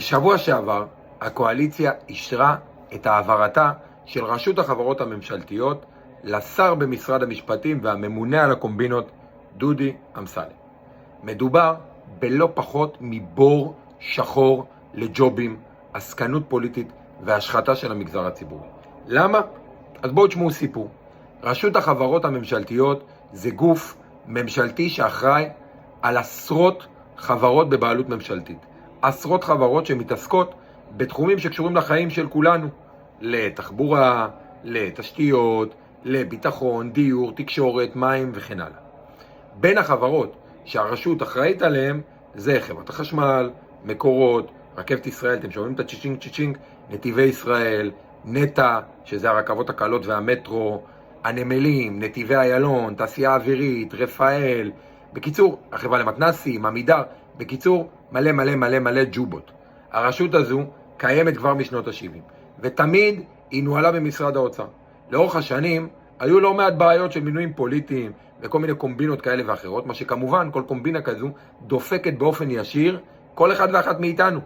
בשבוע שעבר הקואליציה אישרה את העברתה של רשות החברות הממשלתיות לשר במשרד המשפטים והממונה על הקומבינות דודי אמסלם. מדובר בלא פחות מבור שחור לג'ובים, עסקנות פוליטית והשחתה של המגזר הציבורי. למה? אז בואו תשמעו סיפור. רשות החברות הממשלתיות זה גוף ממשלתי שאחראי על עשרות חברות בבעלות ממשלתית. עשרות חברות שמתעסקות בתחומים שקשורים לחיים של כולנו, לתחבורה, לתשתיות, לביטחון, דיור, תקשורת, מים וכן הלאה. בין החברות שהרשות אחראית עליהן זה חברת החשמל, מקורות, רכבת ישראל, אתם שומעים את הצ'יצ'ינג, נתיבי ישראל, נטע, שזה הרכבות הקלות והמטרו, הנמלים, נתיבי איילון, תעשייה אווירית, רפאל, בקיצור, החברה למתנסים, עמידר, בקיצור, מלא ג'ובות. הרשות הזו קיימת כבר משנות ה-70, ותמיד היא נוהלה במשרד האוצר. לאורך השנים היו לא מעט בעיות של מינויים פוליטיים וכל מיני קומבינות כאלה ואחרות, מה שכמובן כל קומבינה כזו דופקת באופן ישיר כל אחד ואחת מאיתנו.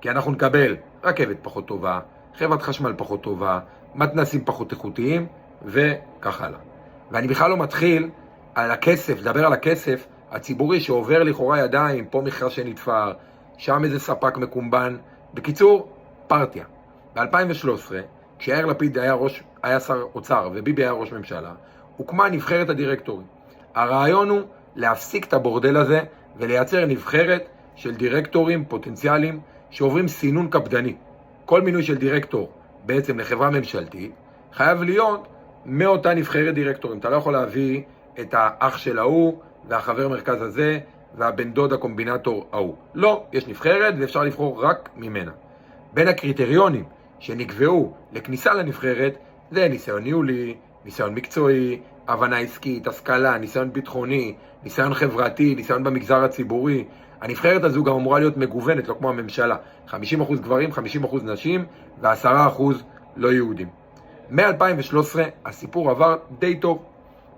כי אנחנו נקבל רכבת פחות טובה, חברת חשמל פחות טובה, מתנסים פחות איכותיים וכך הלאה. ואני בכלל לא מתחיל על הכסף, לדבר על הכסף הציבורי שעובר לכאורה ידיים, פה מכרז שנתפר, שם איזה ספק מקומבן. בקיצור, פרטיה. ב-2013, כשיאיר לפיד היה שר אוצר וביבי היה ראש ממשלה, הוקמה נבחרת הדירקטורים. הרעיון הוא להפסיק את הבורדל הזה ולייצר נבחרת של דירקטורים פוטנציאליים שעוברים סינון קפדני. כל מינוי של דירקטור בעצם לחברה ממשלתית חייב להיות מאותה נבחרת דירקטורים. אתה לא יכול להביא את האח של ההוא והחבר מרכז הזה והבן דוד הקומבינטור ההוא. לא, יש נבחרת ואפשר לבחור רק ממנה. בין הקריטריונים שנקבעו לכניסה לנבחרת זה ניסיון ניהולי, ניסיון מקצועי, הבנה עסקית, השכלה, ניסיון ביטחוני, ניסיון חברתי, ניסיון במגזר הציבורי. הנבחרת הזו גם אמורה להיות מגוונת, לא כמו הממשלה. 50% גברים, 50% נשים ו10% לא יהודים. מ-2013 הסיפור עבר די טוב.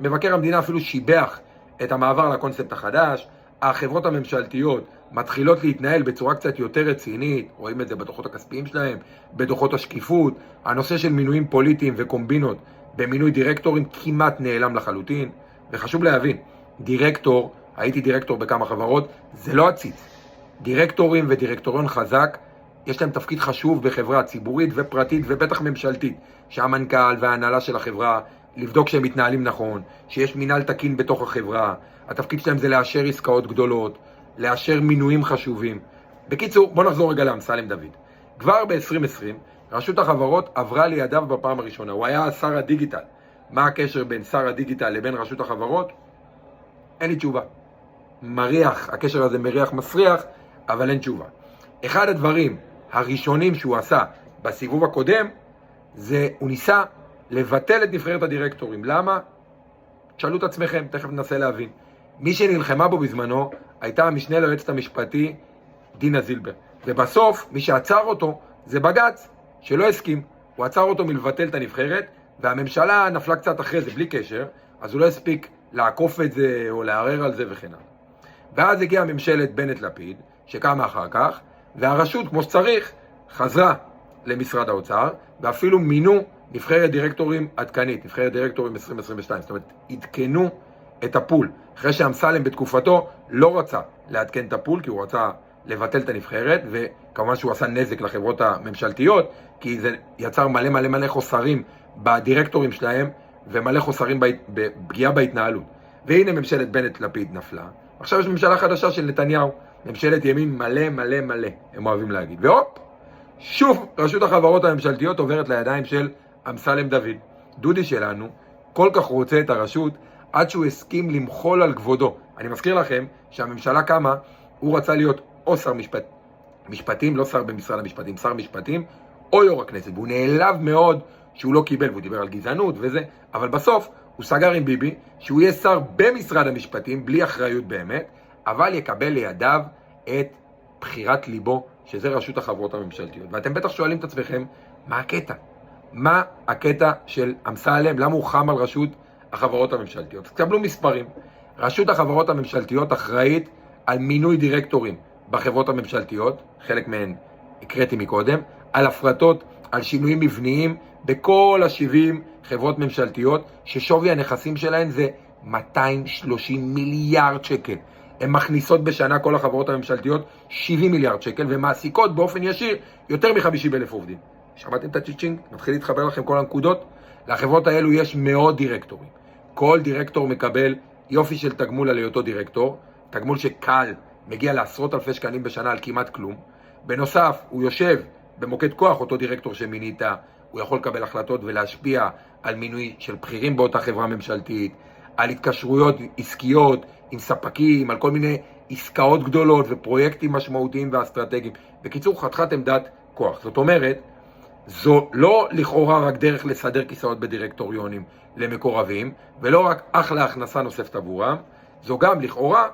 מבקר המדינה אפילו שיבח את המעבר לקונספט החדש. החברות הממשלתיות מתחילות להתנהל בצורה קצת יותר רצינית, רואים את זה בדוחות הכספיים שלהם, בדוחות השקיפות. הנושא של מינויים פוליטיים וקומבינות במינוי דירקטורים כמעט נעלם לחלוטין. וחשוב להבין, דירקטור, הייתי דירקטור בכמה חברות, זה לא עציץ. דירקטורים ודירקטוריון חזק, יש להם תפקיד חשוב בחברה ציבורית ופרטית ובטח ממשלתית, שהמנכ"ל וההנהלה של החברה לבדוק שהם מתנהלים נכון, שיש מנהל תקין בתוך החברה. התפקיד שלהם זה לאשר עסקאות גדולות, לאשר מינויים חשובים. בקיצור, בוא נחזור רגע לאמסלם דוד. כבר ב-2020, רשות החברות עברה לידיו בפעם הראשונה. הוא היה שר הדיגיטל. מה הקשר בין שר הדיגיטל לבין רשות החברות? אין לי תשובה. מריח, הקשר הזה מריח מסריח, אבל אין תשובה. אחד הדברים הראשונים שהוא עשה בסיבוב הקודם, זה הוא ניסה לבטל את נבחרת הדירקטורים. למה? תשאלו את עצמכם, תכף ננסה להבין. מי שנלחמה בו בזמנו הייתה המשנה ליועצת המשפטי דינה זילבר. ובסוף מי שעצר אותו זה בג"ץ, שלא הסכים. הוא עצר אותו מלבטל את הנבחרת, והממשלה נפלה קצת אחרי זה בלי קשר, אז הוא לא הספיק לעקוף את זה או לערער על זה וכן הלאה. ואז הגיעה ממשלת בנט לפיד, שקמה אחר כך, והרשות כמו שצריך חזרה למשרד האוצר, ואפילו מינו נבחרת דירקטורים עדכנית, נבחרת דירקטורים 2022, זאת אומרת, עדכנו את הפול. אחרי שאמסלם בתקופתו לא רצה לעדכן את הפול, כי הוא רצה לבטל את הנבחרת, וכמובן שהוא עשה נזק לחברות הממשלתיות, כי זה יצר מלא חוסרים בדירקטורים שלהם, ומלא חוסרים בפגיעה בהתנהלות. והנה ממשלת בנט לפיד נפלה. עכשיו יש ממשלה חדשה של נתניהו, ממשלת ימין מלא, הם אוהבים להגיד. והופ, שוב רשות החברות הממשלתיות עוברת לידיים של אמסלם דוד. דודי שלנו כל כך רוצה את הרשות עד שהוא הסכים למחול על כבודו. אני מזכיר לכם שהממשלה קמה, הוא רצה להיות או שר משפטים, לא שר במשרד המשפטים, שר משפטים, או יו"ר הכנסת. והוא נעלב מאוד שהוא לא קיבל, והוא דיבר על גזענות וזה, אבל בסוף הוא סגר עם ביבי שהוא יהיה שר במשרד המשפטים, בלי אחריות באמת, אבל יקבל לידיו את בחירת ליבו, שזה רשות החברות הממשלתיות. ואתם בטח שואלים את עצמכם, מה הקטע? מה הקטע של אמסלם? למה הוא חם על רשות החברות הממשלתיות? תקבלו מספרים. רשות החברות הממשלתיות אחראית על מינוי דירקטורים בחברות הממשלתיות, חלק מהן הקראתי מקודם, על הפרטות, על שינויים מבניים בכל ה-70 חברות ממשלתיות, ששווי הנכסים שלהן זה 230 מיליארד שקל. הן מכניסות בשנה כל החברות הממשלתיות 70 מיליארד שקל, ומעסיקות באופן ישיר יותר מ-50,000 עובדים. שמעתם את הצ'יצ'ינג? מתחיל להתחבר לכם כל הנקודות? לחברות האלו יש מאות דירקטורים. כל דירקטור מקבל יופי של תגמול על היותו דירקטור, תגמול שקל, מגיע לעשרות אלפי שקלים בשנה על כמעט כלום. בנוסף, הוא יושב במוקד כוח, אותו דירקטור שמינית, הוא יכול לקבל החלטות ולהשפיע על מינוי של בכירים באותה חברה ממשלתית, על התקשרויות עסקיות עם ספקים, על כל מיני עסקאות גדולות ופרויקטים משמעותיים ואסטרטגיים. בקיצור, חתיכת עמדת כוח. זאת אומרת, זו לא לכאורה רק דרך לסדר כיסאות בדירקטוריונים למקורבים, ולא רק אחלה הכנסה נוספת עבורם, זו גם לכאורה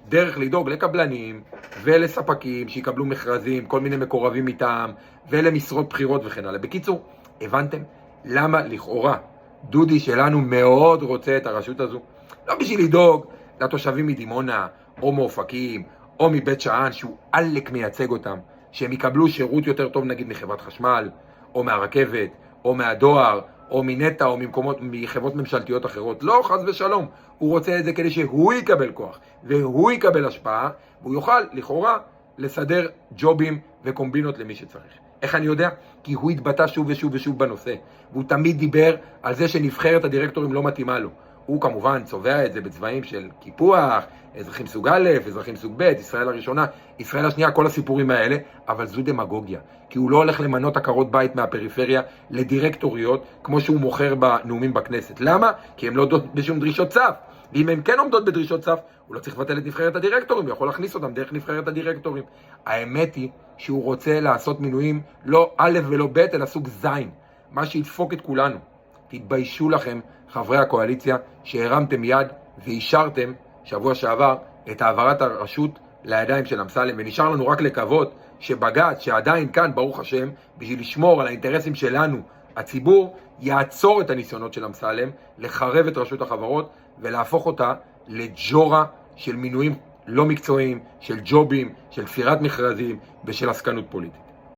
דרך לדאוג לקבלנים ולספקים שיקבלו מכרזים, כל מיני מקורבים מטעם, ולמשרות בחירות וכן הלאה. בקיצור, הבנתם למה לכאורה דודי שלנו מאוד רוצה את הרשות הזו? לא בשביל לדאוג לתושבים מדימונה, או מאופקים, או מבית שאן, שהוא עלק מייצג אותם, שהם יקבלו שירות יותר טוב נגיד מחברת חשמל, או מהרכבת, או מהדואר, או מנטה, או מחברות ממשלתיות אחרות. לא, חס ושלום. הוא רוצה את זה כדי שהוא יקבל כוח, והוא יקבל השפעה, והוא יוכל, לכאורה, לסדר ג'ובים וקומבינות למי שצריך. איך אני יודע? כי הוא התבטא שוב ושוב ושוב בנושא, והוא תמיד דיבר על זה שנבחרת הדירקטורים לא מתאימה לו. הוא כמובן צובע את זה בצבעים של קיפוח, אזרחים סוג א', אזרחים סוג ב', ישראל הראשונה, ישראל השנייה, כל הסיפורים האלה, אבל זו דמגוגיה. כי הוא לא הולך למנות עקרות בית מהפריפריה לדירקטוריות, כמו שהוא מוכר בנאומים בכנסת. למה? כי הם לא עומדות בשום דרישות סף. ואם הם כן עומדות בדרישות סף, הוא לא צריך לבטל את נבחרת הדירקטורים, הוא יכול להכניס אותם דרך נבחרת הדירקטורים. האמת היא שהוא רוצה לעשות מינויים לא א' ולא ב', אלא סוג זין. מה שידפוק את כולנו. תתביישו לכם, חברי הקואליציה, שהרמתם יד ואישרתם שבוע שעבר את העברת הרשות לידיים של אמסלם, ונשאר לנו רק לקוות שבג"ץ, שעדיין כאן, ברוך השם, בשביל לשמור על האינטרסים שלנו, הציבור, יעצור את הניסיונות של אמסלם לחרב את רשות החברות ולהפוך אותה לג'ורה של מינויים לא מקצועיים, של ג'ובים, של תפירת מכרזים ושל עסקנות פוליטית.